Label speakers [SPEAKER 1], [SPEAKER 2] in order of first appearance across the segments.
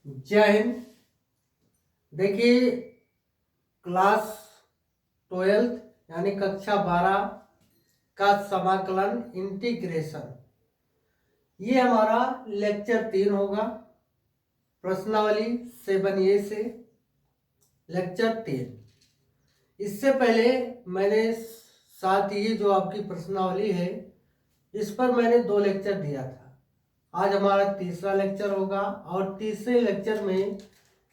[SPEAKER 1] जय हिंद। देखिए, क्लास 12 यानी कक्षा 12 का समाकलन इंटीग्रेशन, ये हमारा लेक्चर 3 होगा। प्रश्नावली 7A से लेक्चर 3। इससे पहले मैंने साथ ही जो आपकी प्रश्नावली है इस पर मैंने 2 लेक्चर दिया था। आज हमारा तीसरा लेक्चर होगा और तीसरे लेक्चर में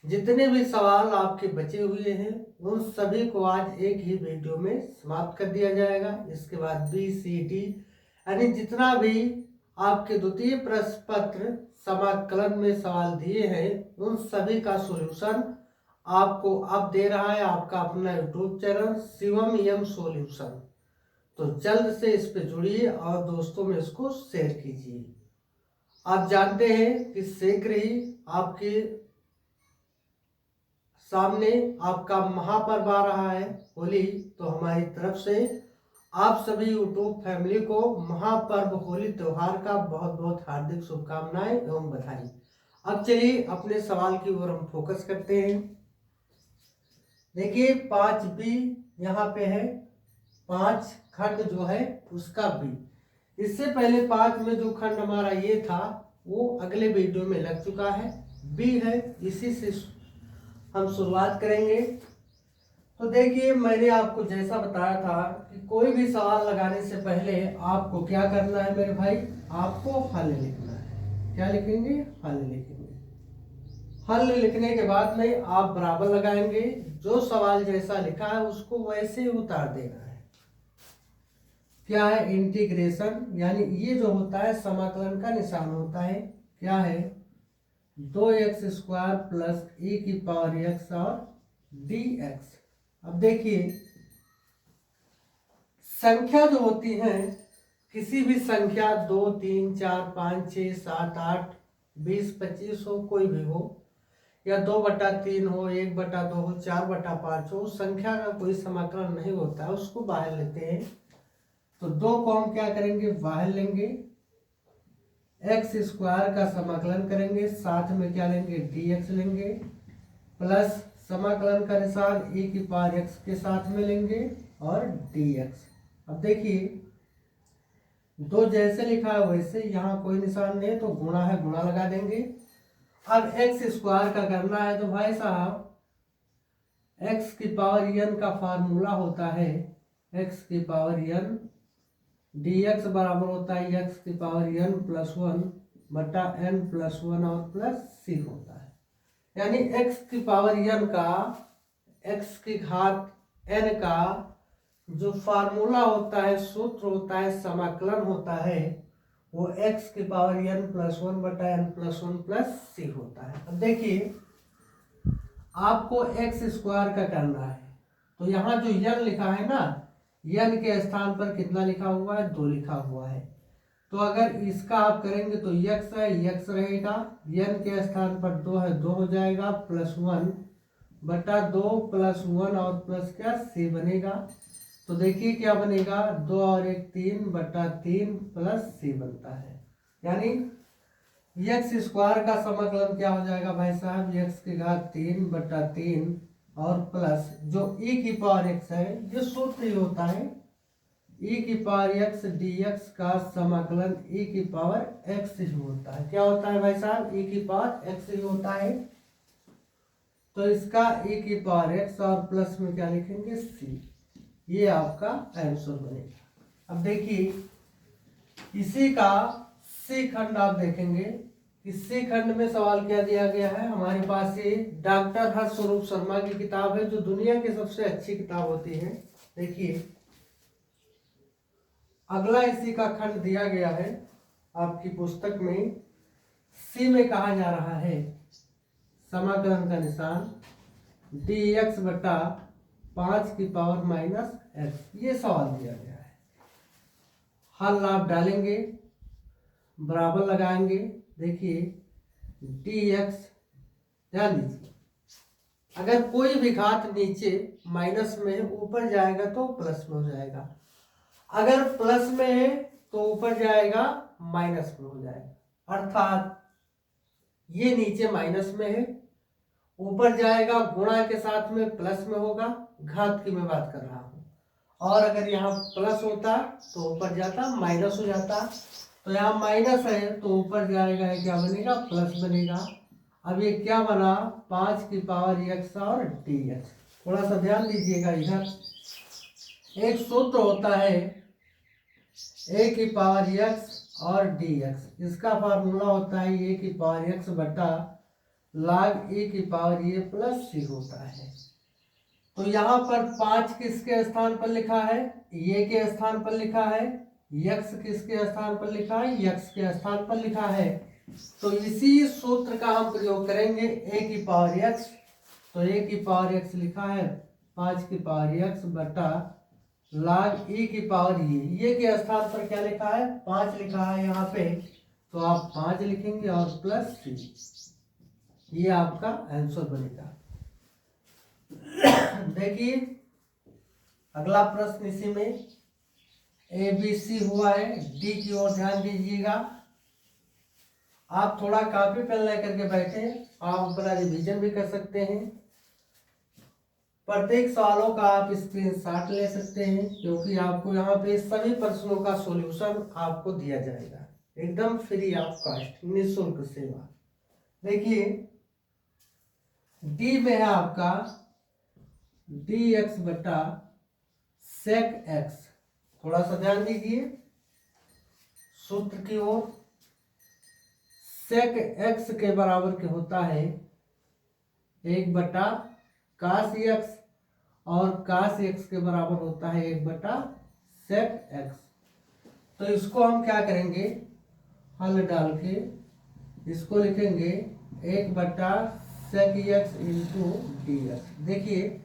[SPEAKER 1] जितने भी सवाल आपके बचे हुए हैं उन सभी को आज एक ही वीडियो में समाप्त कर दिया जाएगा। इसके बाद BCD यानी जितना भी आपके द्वितीय प्रश्न पत्र समाकलन में सवाल दिए हैं उन सभी का सॉल्यूशन आपको अब दे रहा है आपका अपना YouTube channel Shivam M solution. तो जल्द से इस पे जुड़िए और दोस्तों में इसको शेयर कीजिए। आप जानते हैं कि शीघ्र ही आपके सामने आपका महापर्व आ रहा है होली। तो हमारी तरफ से आप सभी यूट्यूब फैमिली को महापर्व होली त्योहार का बहुत बहुत हार्दिक शुभकामनाएं एवं बधाई। अब चलिए अपने सवाल की ओर हम फोकस करते हैं। देखिए 5B यहाँ पे है, 5 खंड जो है उसका B। इससे पहले 5 में जो खंड हमारा ये था वो अगले वीडियो में लग चुका है। B है, इसी से हम शुरुआत करेंगे। तो देखिए, मैंने आपको जैसा बताया था कि कोई भी सवाल लगाने से पहले आपको क्या करना है मेरे भाई, आपको हल लिखना है। क्या लिखेंगे? हल लिखेंगे। हल लिखने के बाद में आप बराबर लगाएंगे, जो सवाल जैसा लिखा है उसको वैसे उतार देना है। क्या है? इंटीग्रेशन, यानी ये जो होता है समाकलन का निशान होता है। क्या है? 2x² प्लस e की पावर x और dx। अब देखिए, संख्या जो होती है, किसी भी संख्या 2 3 4 5 6 7 8 20 25 हो, कोई भी हो, या 2/3 हो, 1/2 हो, 4/5 हो, उस संख्या का कोई समाकलन नहीं होता है, उसको बाहर लेते हैं। तो 2 को हम क्या करेंगे? बाहर लेंगे। x² का समाकलन करेंगे, साथ में क्या लेंगे? dx लेंगे, प्लस समाकलन का निशान e की पावर x के साथ में लेंगे और dx। अब देखिए, 2 जैसे लिखा है वैसे, यहाँ कोई निशान नहीं तो गुणा है, गुणा लगा देंगे। अब x² का करना है तो भाई साहब x की पावर n का फार्मूला होता है x की पावर n, dx बराबर होता है x की पावर n प्लस 1 बटा n प्लस 1 और प्लस c होता है। यानी x की पावर n का, x की घात n का जो फार्मूला होता है, सूत्र होता है, समाकलन होता है, वो x की पावर n प्लस 1 बटा n प्लस 1 प्लस c होता है। अब देखिए, आपको x² का करना है तो यहाँ जो n लिखा है ना, n के स्थान पर कितना लिखा हुआ है? 2 लिखा हुआ है। तो अगर इसका आप करेंगे तो x है, x रहेगा, n के स्थान पर 2 है, 2 हो जाएगा, प्लस 1 बटा 2 प्लस 1 और प्लस क्या? c बनेगा। तो देखिए क्या बनेगा? 2 और 1 3 बटा 3 प्लस c बनता है। यानी x² का समाकलन क्या हो जाएगा भाई साहब? x की घात 3 बटा 3 और प्लस जो e की पावर x है, ये सूत्र ही होता है, e की पावर x dx का समाकलन e की पावर x ही होता है। क्या होता है भाई साहब? e की पावर x ही होता है। तो इसका e की पावर x और प्लस में क्या लिखेंगे? c। ये आपका आंसर बनेगा। अब देखिए, इसी का सी खंड आप देखेंगे। इस सी खंड में सवाल क्या दिया गया है? हमारे पास ये डॉक्टर हर्षस्वरूप शर्मा की किताब है, जो दुनिया की सबसे अच्छी किताब होती है। देखिए, अगला इसी का खंड दिया गया है आपकी पुस्तक में। सी में कहा जा रहा है समाकलन का निशान dx बटा 5 की पावर माइनस x। ये सवाल दिया गया है। हल आप डालेंगे, बराबर लगाएंगे। देखिए, dx, ध्यान दीजिए, अगर कोई भी घात नीचे माइनस में, ऊपर जाएगा तो प्लस में हो जाएगा, अगर प्लस में है तो ऊपर जाएगा माइनस में हो जाएगा। अर्थात ये नीचे माइनस में है, ऊपर जाएगा गुणा के साथ में प्लस में होगा, घात की मैं बात कर रहा हूँ। और अगर यहाँ प्लस होता तो ऊपर जाता माइनस हो जाता, तो यहाँ माइनस है तो ऊपर जाएगा है क्या बनेगा, प्लस बनेगा। अब ये क्या बना, 5 की पावर x और dx। थोड़ा सा ध्यान दीजिएगा, इधर एक सूत्र होता है a की पावर x और dx, इसका फार्मूला होता है a की पावर x बटा log a की पावर a प्लस c होता है। तो यहाँ पर 5 किसके स्थान पर लिखा है, ये के स्थान पर लिखा है, x किसके स्थान पर लिखा है, x के स्थान पर लिखा है। तो इसी सूत्र का हम प्रयोग करेंगे a की पावर x। तो a की पावर x लिखा है 5 की पावर x बटा log e की पावर ये के स्थान पर क्या लिखा है, 5 लिखा है यहाँ पे, तो आप 5 लिखेंगे और प्लस c, ये आपका आंसर बनेगा। देखिए अगला प्रश्न इसी में ए बी सी हुआ है, डी की ओर ध्यान दीजिएगा। आप थोड़ा कॉपी पेन लेकर के बैठे, आप अपना रिवीजन भी कर सकते हैं। प्रत्येक सवालों का आप स्क्रीनशॉट ले सकते हैं, क्योंकि आपको यहाँ पे सभी प्रश्नों का सॉल्यूशन आपको दिया जाएगा एकदम फ्री ऑफ कॉस्ट, निःशुल्क सेवा। देखिए डी में है आपका dx बटा sec x। थोड़ा सा ध्यान दीजिए सूत्र की ओर। sec x के बराबर के होता है 1 बटा cos x, और cos x के बराबर होता है 1 बटा sec x। तो इसको हम क्या करेंगे, हल डाल के इसको लिखेंगे 1 बटा sec x इंटू dx। देखिए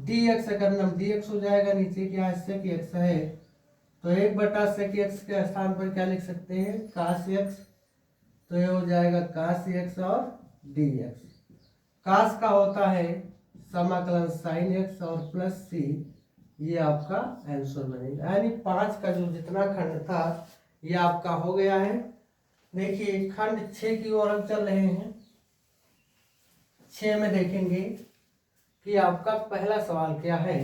[SPEAKER 1] dx अगर नाम dx हो जाएगा, नीचे क्या है sec x है, तो 1 बटा sec x के स्थान पर क्या लिख सकते हैं, cos x। तो ये हो जाएगा cos x और dx। cos का होता है समाकलन sin x और प्लस c, ये आपका आंसर बनेगा। यानी 5 का जो जितना खंड था ये आपका हो गया है। देखिए खंड 6 की ओर हम चल रहे हैं। 6 में देखेंगे कि आपका पहला सवाल क्या है।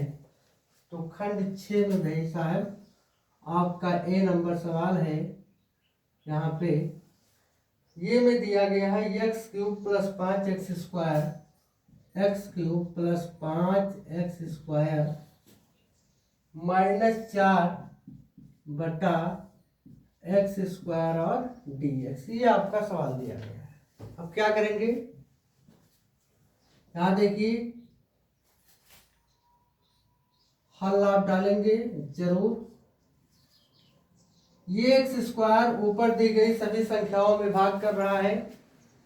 [SPEAKER 1] तो खंड 6 में भाई साहब आपका ए नंबर सवाल है। यहाँ पे ये में दिया गया है x cube plus 5x square, x cube plus 5x square -4 बटा x स्क्वायर और dx, ये आपका सवाल दिया गया है। अब क्या करेंगे, यहाँ देखिए हल आप डालेंगे जरूर। ये एक्स स्क्वायर ऊपर दी गई सभी संख्याओं में भाग कर रहा है,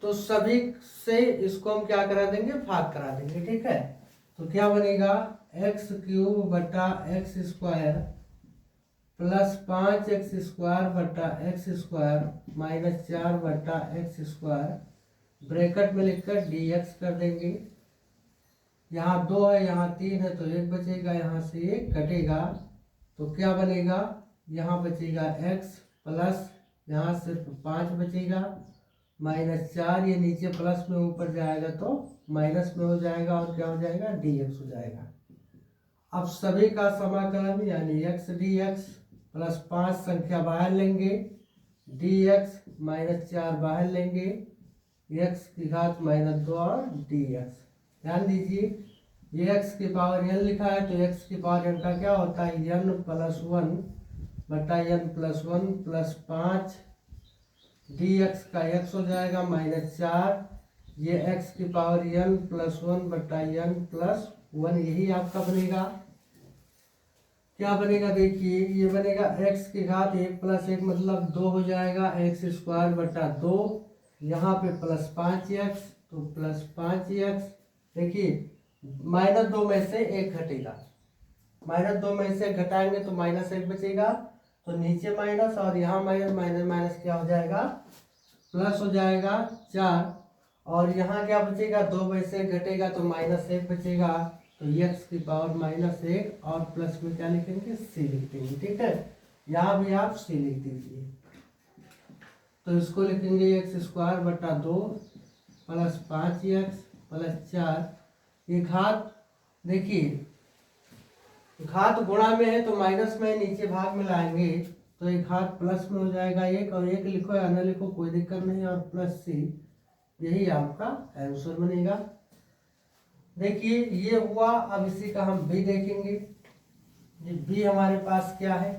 [SPEAKER 1] तो सभी से इसको हम क्या करा देंगे, भाग करा देंगे। ठीक है, तो क्या बनेगा एक्स क्यूब बटा x square plus 5x square बटा एक्स स्क्वायर -4 बटा एक्स स्क्वायर ब्रैकेट में लिखकर dx कर देंगे। यहाँ 2 है, यहाँ 3 है, तो 1 बचेगा, यहाँ से 1 कटेगा, तो क्या बनेगा, यहाँ बचेगा x प्लस यहाँ सिर्फ 5 बचेगा -4, ये नीचे प्लस में ऊपर जाएगा तो माइनस में हो जाएगा, और क्या हो जाएगा dx हो जाएगा। अब सभी का समाकलन यानी x dx प्लस 5 संख्या बाहर लेंगे, dx -4 बाहर लेंगे, x की घात -2 और dx। ध्यान दीजिए ये x की पावर n लिखा है, तो x की पावर n का क्या होता है n प्लस 1 बटा n प्लस 1 प्लस 5 dx का x हो जाएगा -4, ये x की पावर n प्लस 1 बटा n प्लस 1, यही आपका बनेगा। क्या बनेगा, देखिए ये बनेगा x की घात 1 प्लस 1 मतलब 2 हो जाएगा, एक्स स्क्वायर बटा 2, यहाँ पे प्लस 5x तो प्लस 5x। देखिए -2 में से 1 घटेगा, -2 में से घटाएंगे तो -1 बचेगा, तो नीचे माइनस और यहाँ माइनस, माइनस माइनस क्या हो जाएगा प्लस हो जाएगा 4, और यहाँ क्या बचेगा 2 में से घटेगा तो -1 बचेगा, तो x की पावर -1 और प्लस में क्या लिखेंगे c लिख देंगे। ठीक है, यहाँ भी आप c लिख दीजिए, तो इसको लिखेंगे एक्स स्क्वायर बटा 2 प्लस 5x प्लस 4। ये घात देखिए घात गुणा में है तो माइनस में नीचे भाग में लाएंगे तो एक घात प्लस में हो जाएगा एक, और एक लिखो या न लिखो कोई दिक्कत नहीं, और प्लस c, यही आपका आंसर बनेगा। देखिए ये हुआ। अब इसी का हम b देखेंगे। ये b हमारे पास क्या है,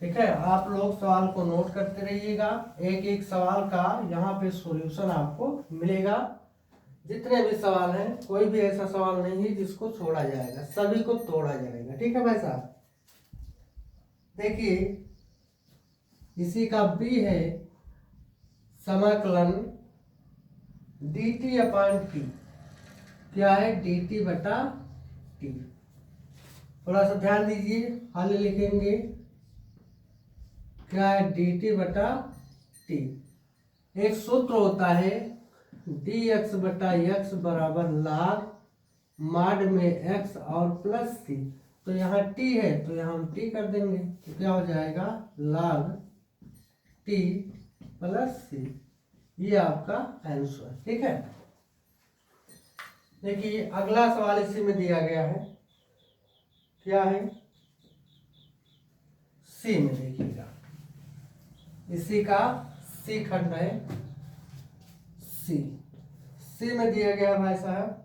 [SPEAKER 1] ठीक है। आप लोग सवाल को नोट करते रहिएगा, एक एक सवाल का यहाँ पे सॉल्यूशन आपको मिलेगा। जितने भी सवाल हैं कोई भी ऐसा सवाल नहीं है जिसको छोड़ा जाएगा, सभी को तोड़ा जाएगा, ठीक है भाई साहब। देखिए इसी का b है समाकलन dt अपान टी। क्या है, dt बटा टी। थोड़ा सा ध्यान दीजिए, हल लिखेंगे। क्या है, dt बटा टी। एक सूत्र होता है dx बटा x बराबर log माड में x और प्लस c। तो यहाँ t है तो यहाँ हम t कर देंगे, तो क्या हो जाएगा log t प्लस c। ये आपका आंसर, ठीक है। देखिए अगला सवाल इसी में दिया गया है। क्या है, सी में देखिएगा, इसी का सी खंड है। सी में दिया गया भाई साहब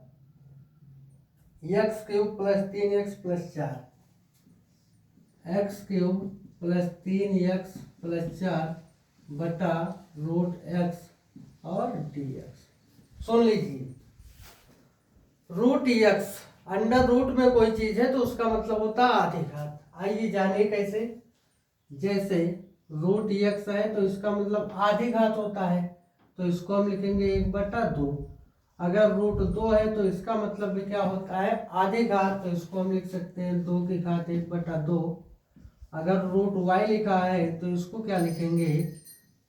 [SPEAKER 1] x cube plus 3x plus 4, x cube plus 3x plus 4 बटा रूट x और dx। सुन लीजिए, रूट x अंडर रूट में कोई चीज है तो उसका मतलब होता है आधी घात। आइए जानिए कैसे। जैसे रूट x है तो इसका मतलब आधी घात होता है, तो इसको हम लिखेंगे 1/2। अगर रूट 2 है तो इसका मतलब भी क्या होता है आधी घात, तो इसको हम लिख सकते हैं 2 की घात 1/2। अगर रूट y लिखा है तो इसको क्या लिखेंगे,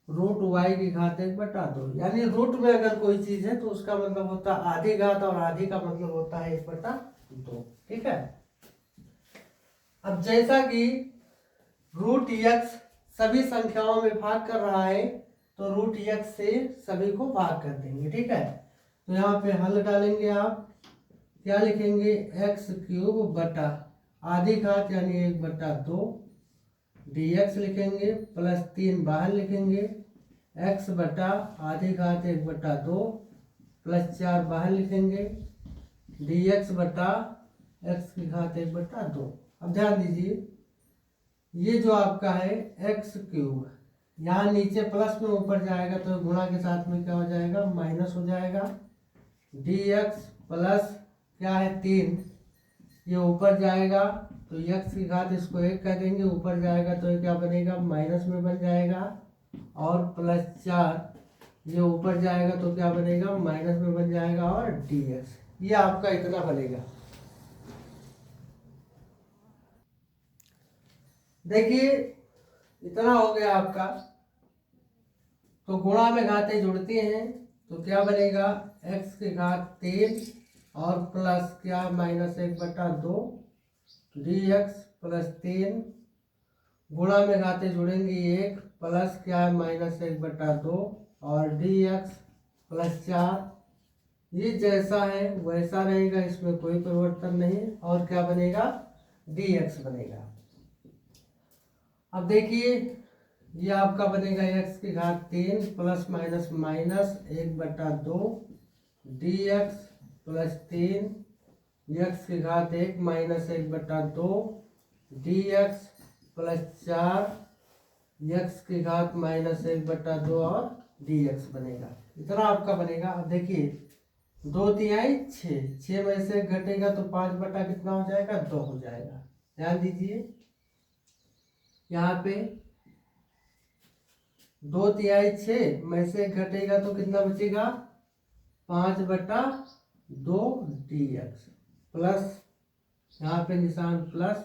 [SPEAKER 1] रूट y की घात 1/2। यानी रूट में अगर कोई चीज है तो उसका मतलब होता है आधी घात, और आधी का मतलब होता है 1/2, ठीक है। अब जैसा कि रूट x सभी संख्याओं में भाग कर रहा है तो रूट x से सभी को भाग कर देंगे, ठीक है। तो यहाँ पे हल डालेंगे आप, क्या लिखेंगे एक्स क्यूब बटा आधी घात यानी 1/2 dx लिखेंगे, प्लस 3 बाहर लिखेंगे, x बटा आधी घात 1/2 प्लस 4 बाहर लिखेंगे, dx बटा x की घात 1/2। अब ध्यान दीजिए, ये जो आपका है एक्स क्यूब, यहाँ नीचे प्लस में ऊपर जाएगा तो गुणा के साथ में क्या हो जाएगा माइनस हो जाएगा। dx प्लस क्या है 3, ये ऊपर जाएगा तो x की घात इसको 1 कर देंगे, ऊपर जाएगा तो ये क्या बनेगा माइनस में बन जाएगा, और प्लस 4 ये ऊपर जाएगा तो क्या बनेगा माइनस में बन जाएगा, और dx ये आपका इतना बनेगा। देखिए इतना हो गया आपका। तो गुणा में घातें जुड़ती हैं तो क्या बनेगा x की घात 3 और प्लस क्या -1/2 dx प्लस 3, गुणा में घातें जुड़ेंगी 1 प्लस क्या है -1/2 और dx प्लस 4। ये जैसा है वैसा रहेगा, इसमें कोई परिवर्तन नहीं, और क्या बनेगा dx बनेगा। अब देखिए ये आपका बनेगा x की घात 3 plus minus minus 1/2 dx plus 3 x की घात 1 माइनस 1/2 dx प्लस 4 x की घात -1/2 और dx बनेगा। इतना आपका बनेगा। अब देखिए 2 तिहाई 6 में से घटेगा तो 5 बटा कितना हो जाएगा 2 हो जाएगा। ध्यान दीजिए यहाँ पे 2 तिहाई 6 में से घटेगा तो कितना बचेगा 5/2 dx प्लस यहाँ पे निशान प्लस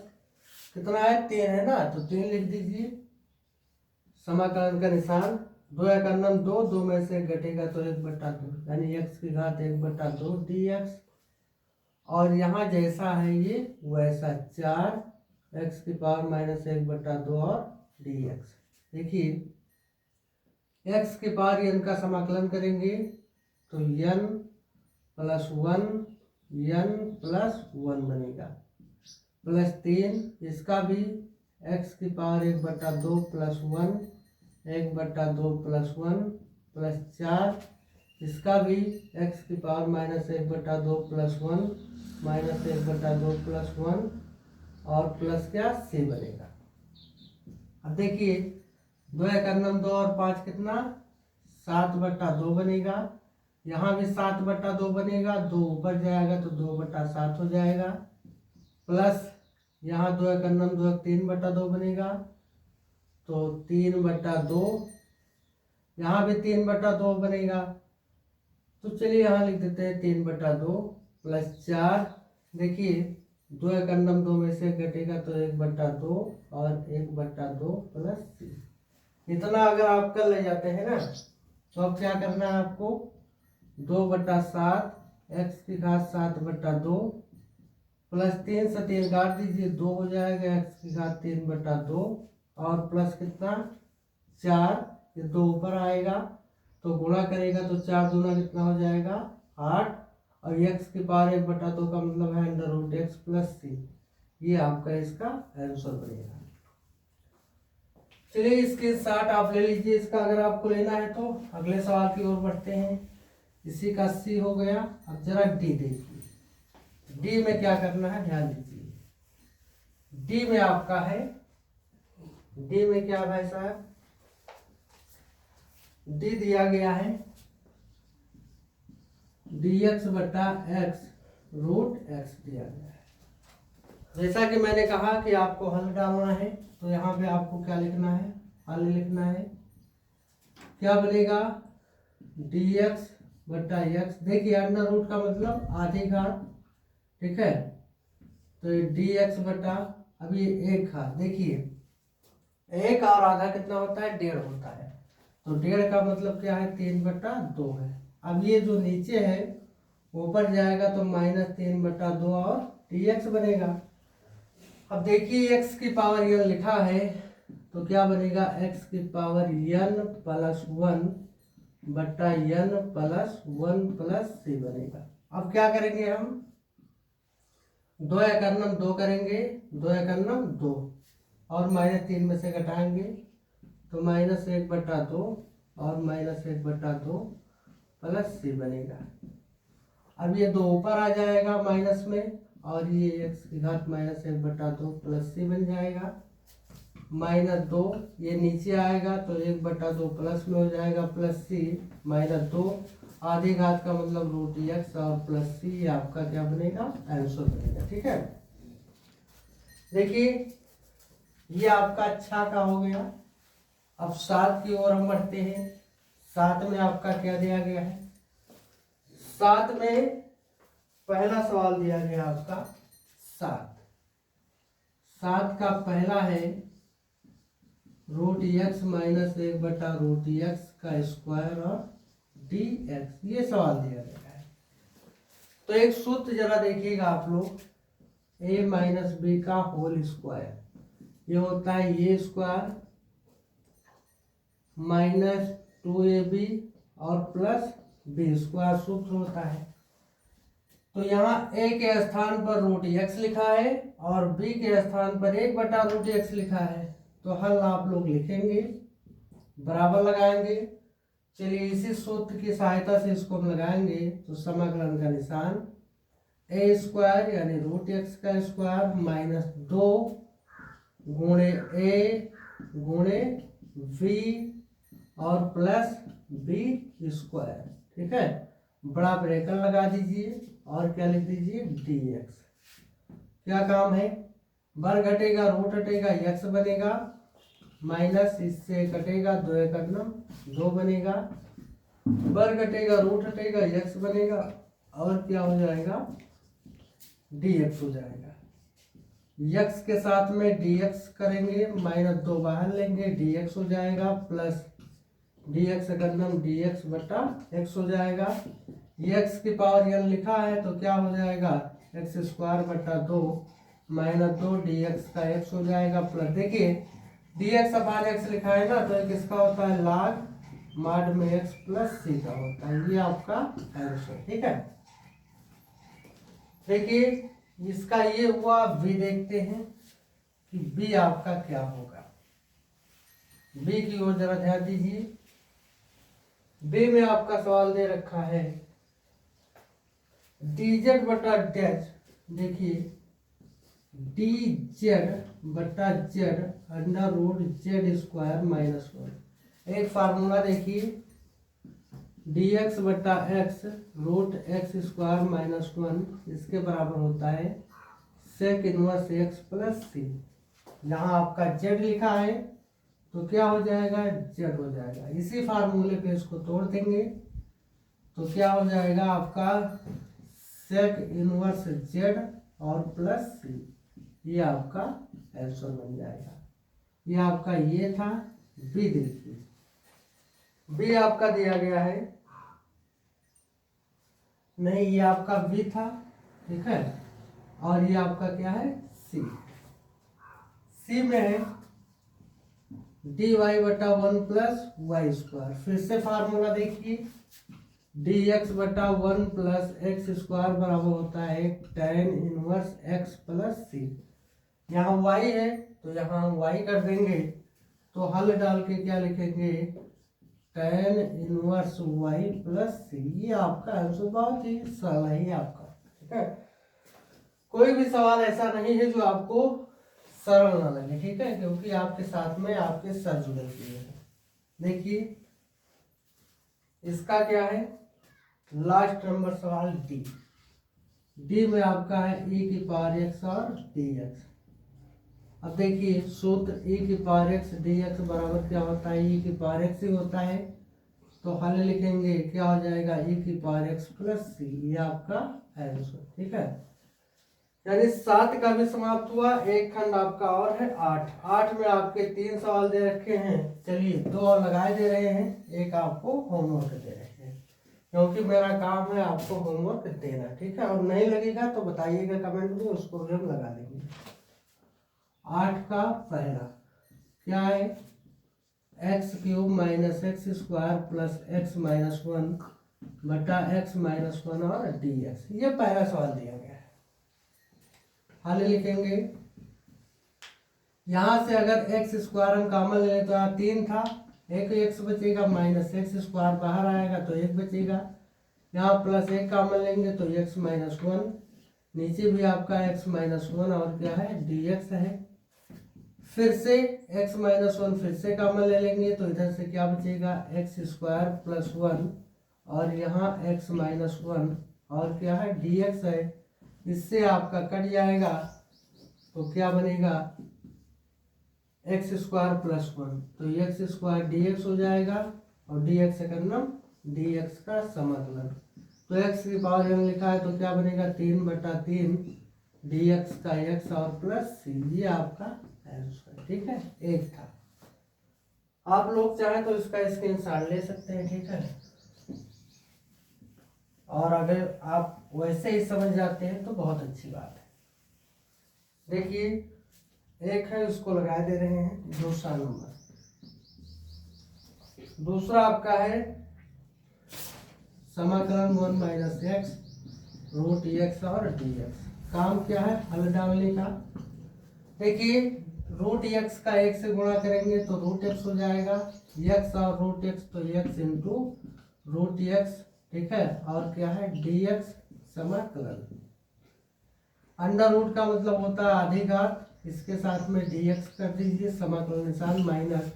[SPEAKER 1] कितना है 3 है ना, तो 3 लिख दीजिए। समाकलन का निशान 2 या 2, 2 में से घटेगा तो 1/2 यानी x की घात 1/2 dx, और यहाँ जैसा है ये वैसा 4 x की पावर -1/2 और dx। देखिए x की पावर इनका समाकलन करेंगे तो n प्लस 1 n प्लस 1 बनेगा, प्लस 3 इसका भी x की पावर 1/2 प्लस 1 1/2 प्लस 1 प्लस 4 इसका भी x की पावर -1/2 प्लस 1 -1/2 प्लस 1 और प्लस क्या c बनेगा। अब देखिए 2 एकम 2 और 5 कितना 7/2 बनेगा, यहाँ भी 7/2 बनेगा, 2 ऊपर जाएगा तो 2/7 हो जाएगा, प्लस यहाँ 2 एकम 2 3/2 बनेगा तो 3/2, यहाँ भी 3/2 बनेगा, तो चलिए यहाँ लिख देते हैं 3/2 प्लस 4। देखिए 2 एकम 2 में से घटेगा तो 1/2 और 1/2 प्लस c। इतना अगर आप कर ले जाते हैं ना तो अब क्या करना है आपको 2/7 x की घात 7/2 प्लस 3 से 3 काट दीजिए 2 हो जाएगा x की घात 3/2 और प्लस कितना 4, ये 2 ऊपर आएगा तो गुणा करेगा तो 4 दूना कितना हो जाएगा 8 और x की पावर 1/2 का मतलब है √x प्लस c। ये आपका इसका आंसर बनेगा। चलिए इसके 60 आप ले लीजिए, इसका अगर आपको लेना है तो अगले सवाल की ओर बढ़ते हैं। इसी का c हो गया। अब जरा d देखिए, d में क्या करना है ध्यान दीजिए। d में आपका है, d में क्या भाई साहब d दिया गया है dx/x √x दिया गया है। जैसा कि मैंने कहा कि आपको हल डालना है तो यहाँ पे आपको क्या लिखना है हल लिखना है। क्या बनेगा dx/x, देखिए अंडर रूट का मतलब आधी घात, ठीक है, तो dx अभी 1 घात, देखिए 1 और आधा कितना होता है 1.5 होता है, तो 1.5 का मतलब क्या है 3/2 है। अब ये जो नीचे है ऊपर जाएगा तो -3/2 और dx बनेगा। अब देखिए x की पावर n लिखा है तो क्या बनेगा x की पावर n प्लस 1 बट्टा n प्लस 1 प्लस c बनेगा। अब क्या करेंगे हम 2 एकम 2 करेंगे, 2 एकम 2 और -3 में से घटाएंगे तो -1/2 और -1/2 प्लस c बनेगा। अब ये 2 ऊपर आ जाएगा माइनस में और ये x की घात -1/2 प्लस c बन जाएगा, -2 ये नीचे आएगा तो 1/2 प्लस में हो जाएगा प्लस c, -2 आधी घात का मतलब √x और प्लस c, ये आपका क्या बनेगा आंसर बनेगा। ठीक है, देखिए ये आपका अच्छा का हो गया। अब 7 की ओर हम बढ़ते हैं। 7 में आपका क्या दिया गया है, 7 में पहला सवाल दिया गया आपका 7 का पहला है √x - 1/√x का स्क्वायर और dx, ये सवाल दिया गया है। तो एक सूत्र जरा देखिएगा आप लोग, a - b का होल स्क्वायर, ये होता है a स्क्वायर -2ab और प्लस b स्क्वायर सूत्र होता है। तो यहाँ a के स्थान पर √x लिखा है और b के स्थान पर 1/√x लिखा है, तो हल आप लोग लिखेंगे, बराबर लगाएंगे। चलिए इसी सूत्र की सहायता से इसको हम लगाएंगे तो समाकलन का निशान a स्क्वायर यानी √x का स्क्वायर -2 गुणे a गुणे v और प्लस b स्क्वायर। ठीक है, बड़ा ब्रेकर लगा दीजिए और क्या लिख दीजिए dx। क्या काम है, वर्ग घटेगा रूट हटेगा x बनेगा, माइनस इससे कटेगा 2 एकम 2 बनेगा, वर्ग घटेगा रूट हटेगा x बनेगा और क्या हो जाएगा dx हो जाएगा। x के साथ में dx करेंगे, -2 बाहर लेंगे, dx हो जाएगा, प्लस dx एकम dx/x हो जाएगा। x की पावर n लिखा है तो क्या हो जाएगा x² 2 -2 dx का x हो जाएगा, प्लस देखिए dx/x लिखा है ना तो किसका होता है log मॉड में एक्स प्लस सी का होता है। ये आपका आंसर, ठीक है। देखिए इसका ये हुआ। बी देखते हैं कि बी आपका क्या होगा। बी की ओर जरा ध्यान दीजिए। बी में आपका सवाल दे रखा है dz बटा डैश। देखिए dz बटा z under root z square minus 1। एक फार्मूला देखिए, dx बटा x root x square minus 1 इसके बराबर होता है sec inverse x plus c. यहाँ आपका z लिखा है तो क्या हो जाएगा, z हो जाएगा। इसी फार्मूले पे इसको तोड़ देंगे तो क्या हो जाएगा आपका सेक इनवर्स z और प्लस सी। ये आपका आंसर बन जाएगा। ये आपका ये था। बी देखिए, बी आपका दिया गया है नहीं, ये आपका बी था, ठीक है। और ये आपका क्या है, सी। सी में है डी वाई बटा 1 प्लस वाई स्क्वायर। फिर से फार्मूला देखिए, डी एक्स बटा 1 प्लस एक्स स्क्वायर बराबर होता है tan inverse x plus c. यहाँ y है तो यहाँ हम y कर देंगे तो हल डाल के क्या लिखेंगे, tan इनवर्स y प्लस सी। ये आपका आंसर बहुत ही सरल है आपका, ठीक है। कोई भी सवाल ऐसा नहीं है जो आपको सरल ना लगे, ठीक है, क्योंकि आपके साथ में आपके सर जुड़े हुए हैं। देखिए इसका क्या है, लास्ट नंबर सवाल डी। डी में आपका है e की पावर x और dx। अब देखिए सूत्र e की पावर x dx बराबर क्या होता है, e की पावर x ही होता है। तो हल लिखेंगे क्या हो जाएगा, e की पावर x प्लस सी। ये आपका आंसर, ठीक है। यानी 7 का भी समाप्त हुआ। एक खंड आपका और है 8। 8 में आपके 3 सवाल दे रखे हैं। चलिए 2 और लगाए दे रहे हैं, एक आपको होमवर्क दे रहे हैं, क्योंकि मेरा काम है आपको होमवर्क देना, ठीक है। और नहीं लगेगा तो बताइएगा कमेंट में, उसको भी हम लगा देंगे। 8 का पहला क्या है, x cube minus x square plus x minus 1 बटा एक्स माइनस 1 और dx। ये पहला सवाल दिया गया है। हल लिखेंगे, यहाँ से अगर एक्स स्क्वायर हम कॉमन ले लें तो यहाँ 3 था, एक एक्स बचेगा, माइनस एक्स स्क्वायर बाहर आएगा तो 1 बचेगा। यहाँ प्लस 1 कॉमन लेंगे तो एक्स माइनस 1, नीचे भी आपका एक्स माइनस 1 और क्या है dx है। फिर से x माइनस 1 फिर से कॉमन ले लेंगे तो इधर से क्या बचेगा, एक्स स्क्वायर प्लस 1 और यहाँ x माइनस 1 और क्या है dx है। इससे आपका कट जाएगा तो क्या बनेगा, एक्स स्क्वायर प्लस 1 तो एक्स स्क्वायर dx हो जाएगा और dx से करना dx का समाकलन। तो x की पावर n लिखा है तो क्या बनेगा 3/3 dx का x और प्लस सी। ये आपका आंसर, ठीक है। एक था। आप लोग चाहें तो इसका स्क्रीनशॉट ले सकते हैं, ठीक है। और अगर आप वैसे ही समझ जाते हैं तो बहुत अच्छी बात है। देखिए एक है, उसको लगा दे रहे हैं। दूसरा नंबर, दूसरा आपका है समाकलन 1 माइनस एक्स रूट एक्स और dx। काम क्या है, हल डालने का। देखिए रूट एक्स का 1 से गुणा करेंगे तो रूट एक्स हो जाएगा, एक्स और रूट एक्स तो एक्स इंटू रूट एक्स, ठीक है। और क्या है dx समाकलन। अंडर रूट का मतलब होता है आधी घात, इसके साथ में dx कर दीजिए, समाकलन निशान माइनस।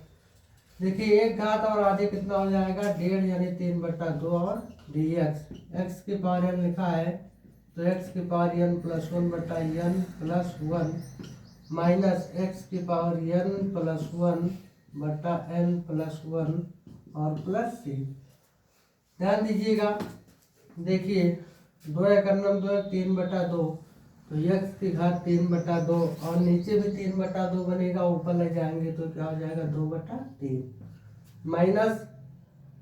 [SPEAKER 1] देखिए 1 घात और आधे कितना हो जाएगा, 1.5 यानी 3/2 और dx। x की पावर n लिखा है तो x की power n plus 1/n plus 1 minus x की power n plus 1/n plus 1 और प्लस सी। ध्यान दीजिएगा, देखिए 2 एक 2 3/2 तो x की घात 3/2 और नीचे भी 3/2 बनेगा, ऊपर ले जाएंगे तो क्या हो जाएगा 2/3 माइनस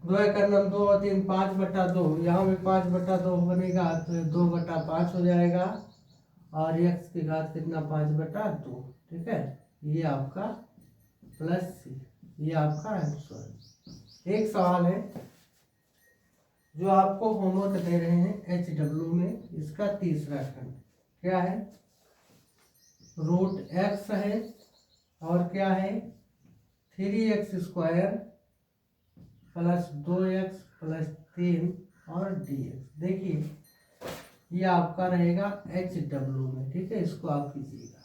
[SPEAKER 1] 2 एक 2 और 3 5/2, यहाँ भी 5/2 बनेगा तो 2/5 हो जाएगा और x की घात कितना 5/2, ठीक है। ये आपका प्लस सी। ये आपका आंसर। एक सवाल है जो आपको होमवर्क दे रहे हैं HW में, इसका तीसरा खंड क्या है, √x है और क्या है 3x² + 2x + 3 और dx। देखिए ये आपका रहेगा HW में, ठीक है। इसको आप कीजिएगा,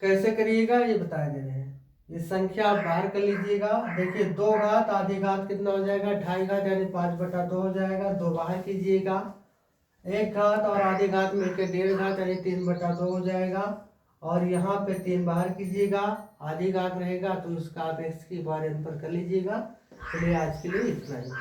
[SPEAKER 1] कैसे करिएगा ये बता दे रहे हैं। ये संख्या आप बाहर कर लीजिएगा। देखिए 2 घात आधी घात कितना हो जाएगा, 2.5 घात यानी 5/2 हो जाएगा। 2 बाहर कीजिएगा, 1 घात और आधी घात मिलकर 1.5 घात यानी 3/2 हो जाएगा। और यहाँ पे 3 बाहर कीजिएगा, आधी घात रहेगा तो उसका आप x की बार पर कर लीजिएगा। चलिए आज के लिए इतना ही।